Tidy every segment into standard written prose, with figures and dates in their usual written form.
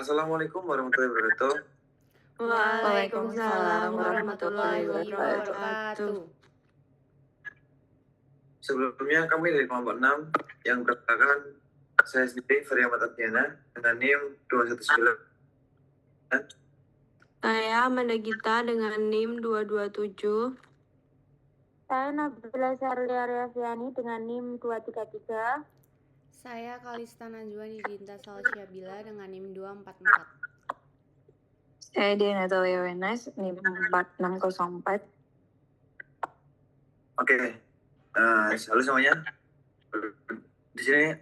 Assalamualaikum warahmatullahi wabarakatuh. Waalaikumsalam warahmatullahi wabarakatuh. Sebelumnya kami dari kelompok 6 yang berkatakan saya sendiri Ferry Ahmad Adhiana dengan NIM 219. Saya Amanda Gita dengan NIM 227. Saya Nabila Sarlia Reaviani dengan NIM 233. Saya Kalista Najwa Nidinta Salsyabila dengan NIM 244. Saya Diana Natalia Wenas, NIM 4604. Oke, halo semuanya. Di sini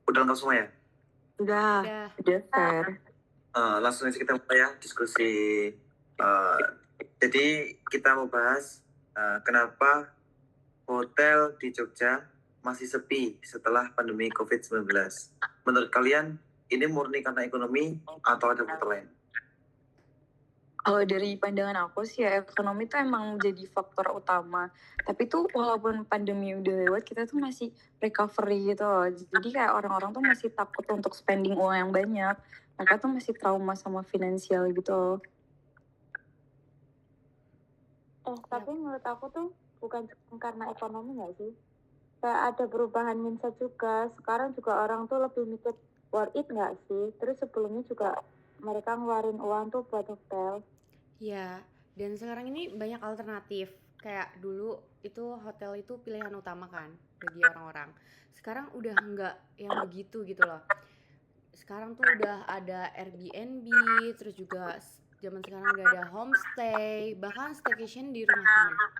udah lengkap semua ya? Udah. Udah fair. Langsung aja kita mulai ya diskusi. Jadi kita mau bahas kenapa hotel di Jogja masih sepi setelah pandemi COVID-19. Menurut kalian ini murni karena ekonomi atau ada faktor lain? Kalau dari pandangan aku sih ya, ekonomi tuh emang jadi faktor utama. Tapi tuh walaupun pandemi udah lewat, kita tuh masih recovery gitu loh. Jadi kayak orang-orang tuh masih takut untuk spending uang yang banyak. Mereka tuh masih trauma sama finansial gitu. Tapi menurut aku tuh bukan cuma karena ekonomi nggak sih? Kayak ada perubahan mindset juga. Sekarang juga orang tuh lebih mikir worth it nggak sih? Terus sebelumnya juga mereka ngeluarin uang tuh buat hotel. Ya, dan sekarang ini banyak alternatif. Kayak dulu itu hotel itu pilihan utama kan bagi orang-orang. Sekarang udah enggak yang begitu gitu loh. Sekarang tuh udah ada Airbnb, terus juga zaman sekarang udah ada homestay, bahkan staycation di rumah teman.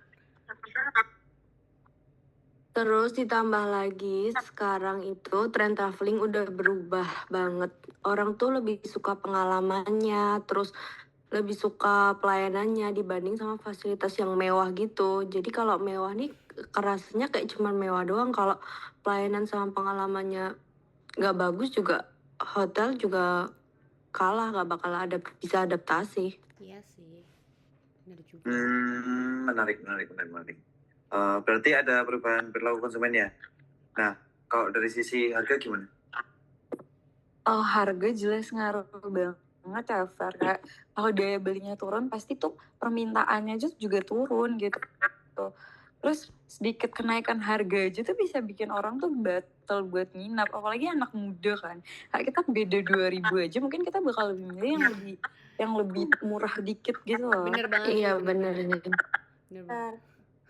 Terus ditambah lagi sekarang itu tren traveling udah berubah banget. Orang tuh lebih suka pengalamannya, terus lebih suka pelayanannya dibanding sama fasilitas yang mewah gitu. Jadi kalau mewah nih kerasanya kayak cuman mewah doang. Kalau pelayanan sama pengalamannya nggak bagus juga, hotel juga kalah, nggak bakal bisa adaptasi. Iya sih, bener juga. Menarik. Berarti ada perubahan perilaku konsumen ya. Nah, kalau dari sisi harga gimana? Harga jelas ngaruh banget ya, Fer. Kayak kalau daya belinya turun, pasti tuh permintaannya juga turun gitu. Terus sedikit kenaikan harga aja tuh bisa bikin orang tuh batal buat nginap. Apalagi anak muda kan. Kayak kita beda 2.000 aja, mungkin kita bakal lebih milih yang lebih murah dikit gitu loh. Bener banget. Iya bener.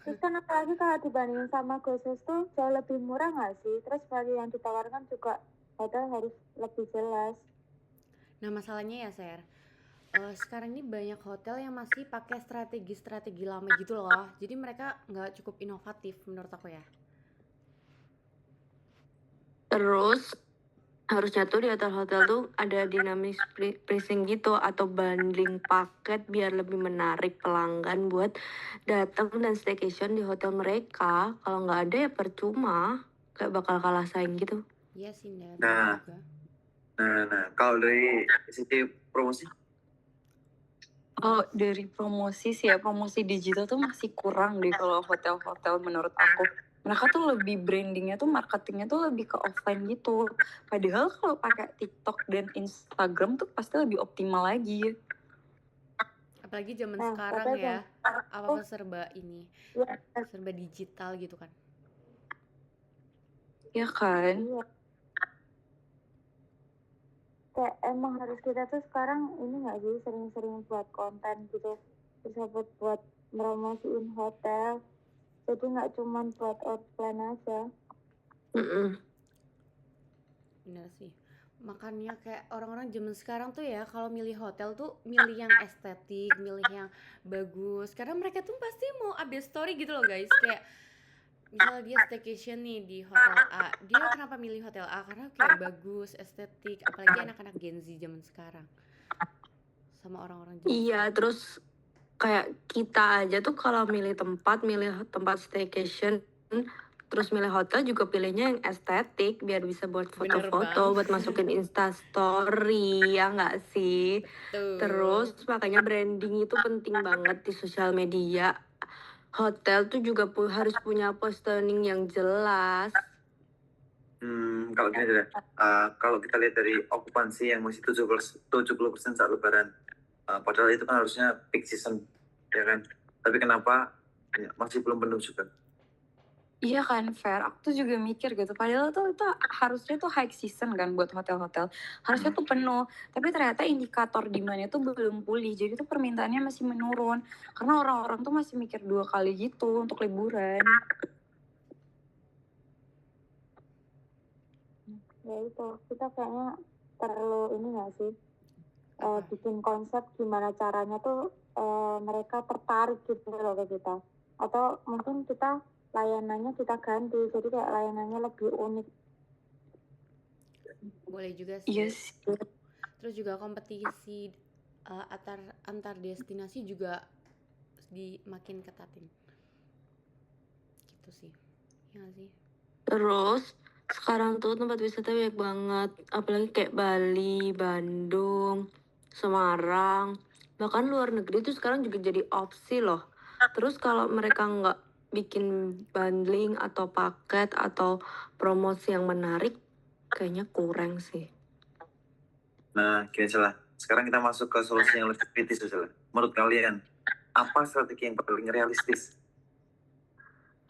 Terus kan apalagi kalau dibandingin sama Gosos tuh jauh lebih murah nggak sih? Terus value yang ditawarkan juga hotel harus lebih jelas. Nah masalahnya ya Ser, sekarang ini banyak hotel yang masih pakai strategi lama gitu loh. Jadi mereka nggak cukup inovatif menurut aku ya. Terus harusnya tuh di hotel-hotel tuh ada dinamis pricing gitu atau bundling paket biar lebih menarik pelanggan buat datang dan staycation di hotel mereka. Kalau nggak ada ya percuma, kayak bakal kalah saing gitu. Iya sih, Nah, kalau dari sisi promosi? Oh, dari promosi sih ya, promosi digital tuh masih kurang deh kalau hotel-hotel menurut aku. Mereka tuh lebih brandingnya tuh, marketingnya tuh lebih ke offline gitu. Padahal kalau pakai TikTok dan Instagram tuh pasti lebih optimal lagi. Apalagi zaman sekarang ya, apa-apa serba ini, serba digital gitu kan. Ya kan? Kayak emang harus kita tuh sekarang ini nggak sih sering-sering buat konten gitu. Bisa buat meromosiin hotel. Jadi nggak cuma buat offline aja. Bener sih. Makanya kayak orang-orang zaman sekarang tuh ya kalau milih hotel tuh milih yang estetik, milih yang bagus. Karena mereka tuh pasti mau update story gitu loh guys. Kayak misalnya dia staycation nih di hotel A, dia kenapa milih hotel A? Karena kayak bagus, estetik, apalagi anak-anak Gen Z zaman sekarang. Sama orang-orang zaman Iya, terus kayak kita aja tuh kalau milih tempat staycation, terus milih hotel juga pilihnya yang estetik biar bisa buat foto-foto, buat masukin Instastory, ya nggak sih? Terus makanya branding itu penting banget di sosial media. Hotel tuh juga harus punya positioning yang jelas. Kalau gini aja deh. Kalau kita lihat dari okupansi yang masih 70% saat Lebaran, padahal itu kan harusnya peak season, ya kan? Tapi kenapa masih belum penuh juga? Iya kan, fair. Aku tuh juga mikir gitu. Padahal tuh itu harusnya tuh high season kan buat hotel-hotel. Harusnya tuh penuh. Tapi ternyata indikator demandnya tuh belum pulih. Jadi tuh permintaannya masih menurun. Karena orang-orang tuh masih mikir 2 kali gitu untuk liburan. Ya itu, kita kayaknya perlu ini nggak sih, Apa? bikin konsep gimana caranya tuh mereka tertarik gitu loh ke kita. Atau mungkin kita layanannya kita ganti, jadi kayak layanannya lebih unik. Boleh juga Iya sih. sih. Terus juga kompetisi antar destinasi juga makin ketatin. Gitu sih. Ya nggak sih? Terus sekarang tuh tempat wisata banyak banget, apalagi kayak Bali, Bandung, Semarang, bahkan luar negeri tuh sekarang juga jadi opsi loh. Terus kalau mereka nggak bikin bundling atau paket atau promosi yang menarik, kayaknya kurang sih. Nah, gini salah. Sekarang kita masuk ke solusi yang lebih kritis salah. Menurut kalian, apa strategi yang paling realistis?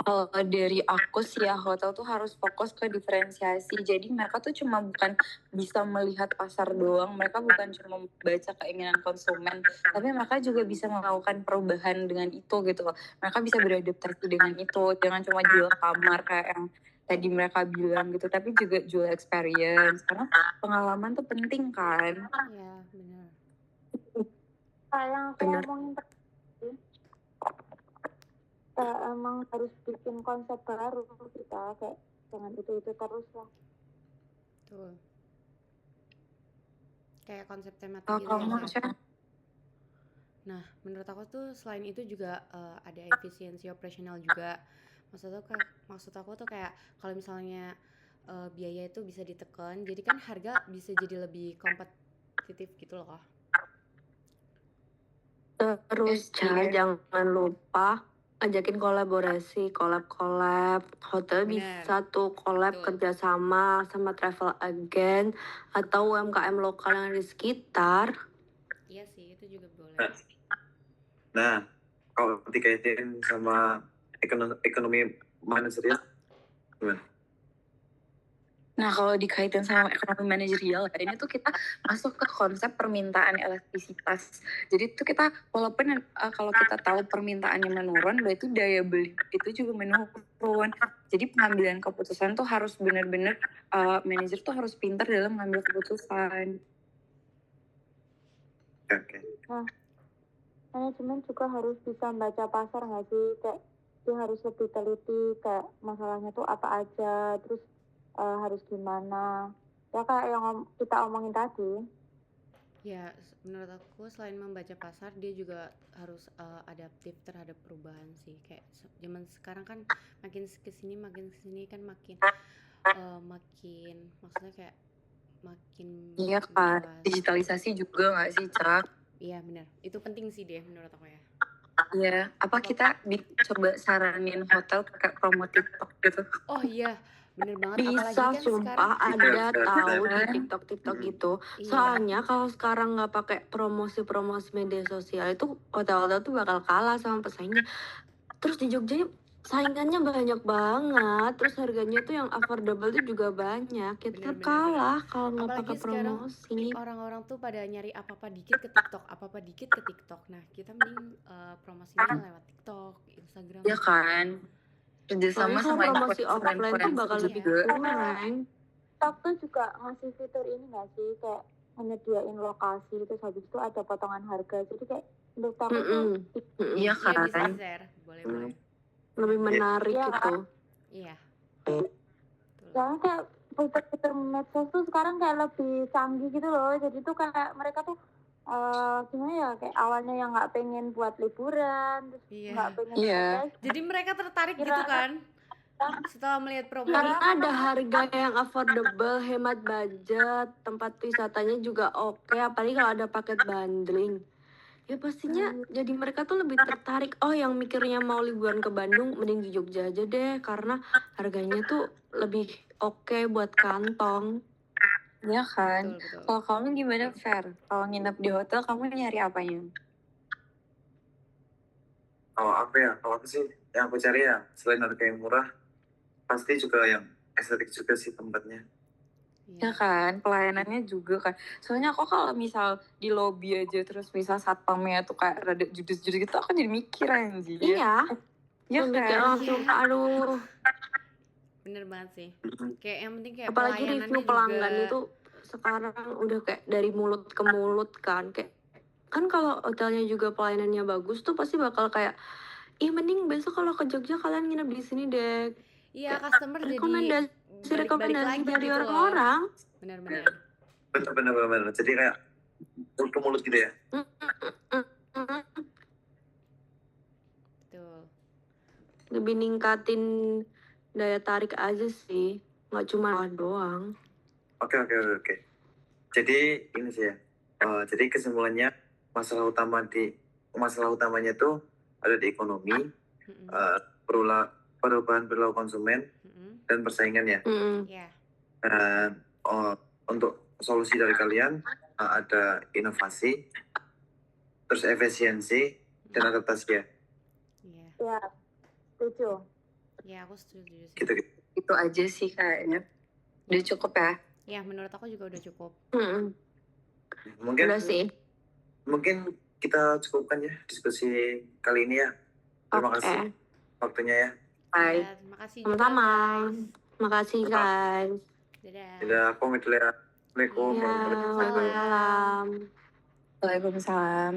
Kalau dari aku sih ya, hotel tuh harus fokus ke diferensiasi. Jadi mereka tuh cuma bukan bisa melihat pasar doang, mereka bukan cuma baca keinginan konsumen, tapi mereka juga bisa melakukan perubahan dengan itu gitu loh. Mereka bisa beradaptasi dengan itu, jangan cuma jual kamar kayak yang tadi mereka bilang gitu, tapi juga jual experience. Karena pengalaman tuh penting kan. Iya, benar. Yang aku Bener. ngomongin tadi, emang harus bikin konsep baru kita, kayak jangan itu terus lah. Betul. Kayak konsep tematik Kalau gitu kamu nggak sih? Syah? Nah, menurut aku tuh selain itu juga ada efisiensi operasional juga. Maksud aku tuh kayak kalau misalnya biaya itu bisa ditekan, jadi kan harga bisa jadi lebih kompetitif gitu loh. Terus jangan lupa ajakin kolaborasi, collab. Hotel Bener. bisa tuh collab Betul. kerjasama sama travel agent atau UMKM lokal yang di sekitar. Iya sih, itu juga boleh. Nah, kalau dikaitin sama ekonomi manajerial, gimana? Nah, kalau dikaitin sama ekonomi manajerial, ini tuh kita masuk ke konsep permintaan elastisitas. Jadi tuh kita, walaupun kalau kita tahu permintaannya menurun, berarti daya beli itu juga menurun. Jadi pengambilan keputusan tuh harus benar-benar, manajer tuh harus pintar dalam mengambil keputusan. Oke. Manajemen juga harus bisa membaca pasar nggak sih, kayak dia harus lebih teliti kayak masalahnya tuh apa aja, terus harus gimana ya, kayak yang kita omongin tadi. Ya, menurut aku selain membaca pasar, dia juga harus adaptif terhadap perubahan sih. Kayak zaman sekarang kan makin kesini kan makin maksudnya kayak makin Iya kan, luas. digitalisasi juga nggak sih, Cak? Iya benar, itu penting sih deh menurut aku ya. Iya, apa kita coba saranin hotel pakai promo TikTok gitu? Oh iya, bener banget. Bisa, Apalagi kan sekarang sumpah ada Bisa. tahu di TikTok gitu. Iya. Soalnya kalau sekarang nggak pakai promosi media sosial itu hotel-hotel tuh bakal kalah sama pesaingnya. Terus di Jogja saingannya banyak banget, terus harganya tuh yang affordable tuh juga banyak. Ya tetap Bener. kalah kalau nggak Apalagi pakai sekarang promosi. orang-orang tuh pada nyari apa-apa dikit ke TikTok. Nah, kita mending promosinya lewat TikTok, Instagram. Iya kan, kerjasama Soalnya kalau sama promosi offline tuh bakal influencer lebih juga. kurang. TikTok tuh juga ngasih fitur ini nggak sih, kayak menyediain lokasi, terus habis itu ada potongan harga, jadi kayak menurut aku tuh Iya Iya kan. bisa di-share, boleh. Lebih menarik Iya. gitu. Iya. Soalnya kayak fitur-fitur medsos tuh sekarang kayak lebih canggih gitu loh, jadi tuh kayak mereka tuh gimana ya, kayak awalnya yang nggak pengen buat liburan, terus Iya. nggak pengen Iya. Jadi mereka tertarik Kira- gitu kan? Setelah melihat promo. Karena ada harga yang affordable, hemat budget, tempat wisatanya juga oke, apalagi kalau ada paket bundling. Ya pastinya jadi mereka tuh lebih tertarik. Oh, yang mikirnya mau liburan ke Bandung, mending di Jogja aja deh, karena harganya tuh lebih oke buat kantong. Ya kan? Betul, betul. Kalau kamu gimana, Fer? Kalau nginep di hotel, kamu nyari apanya? Kalau apa ya? Kalau aku sih yang aku cari ya selain harga yang murah, pasti juga yang estetik juga sih tempatnya. Ya Iya. kan, pelayanannya juga kan. Soalnya aku kalau misal di lobby aja terus misal satpamnya tuh kayak rada judes-judes gitu, aku jadi mikir anjir. Iya, Ya lebih kayak kan? langsung Iya. aduh. Bener banget sih. Mhm. Kayak yang penting kayak Apalagi pelayanannya review juga. pelanggan itu sekarang udah kayak dari mulut ke mulut kan. Kayak kan kalau hotelnya juga pelayanannya bagus tuh pasti bakal kayak ih mending besok kalau ke Jogja kalian nginep di sini deh. Iya, Kayak customer jadi balik-balik rekomendasi lagi dari gitu loh. orang-orang. Benar-benar. Bener. Jadi kayak mulut ke mulut gitu ya. Betul. Lebih ningkatin daya tarik aja sih, nggak cuma doang. Oke. Jadi ini sih ya. Jadi kesimpulannya masalah utamanya tuh ada di ekonomi, Mm-mm. perubahan perilaku konsumen Mm-mm. dan persaingan ya. Iya. Dan untuk solusi dari kalian ada inovasi, terus efisiensi dan adaptasi ya. Iya. Ya, setuju. Ya, aku setuju sih. Gitu. Itu aja sih kayaknya. Udah cukup ya? Ya, menurut aku juga udah cukup. Mungkin Udah sih. mungkin kita cukupkan ya diskusi kali ini ya. Terima Oke. kasih waktunya ya. Bye. Ya, terima kasih juga Sama-sama. guys. Makasih guys. Dadah. Dadah, aku pamit dulu ya. Assalamualaikum Ya, warahmatullahi wabarakatuh. waalaikumsalam. Waalaikumsalam.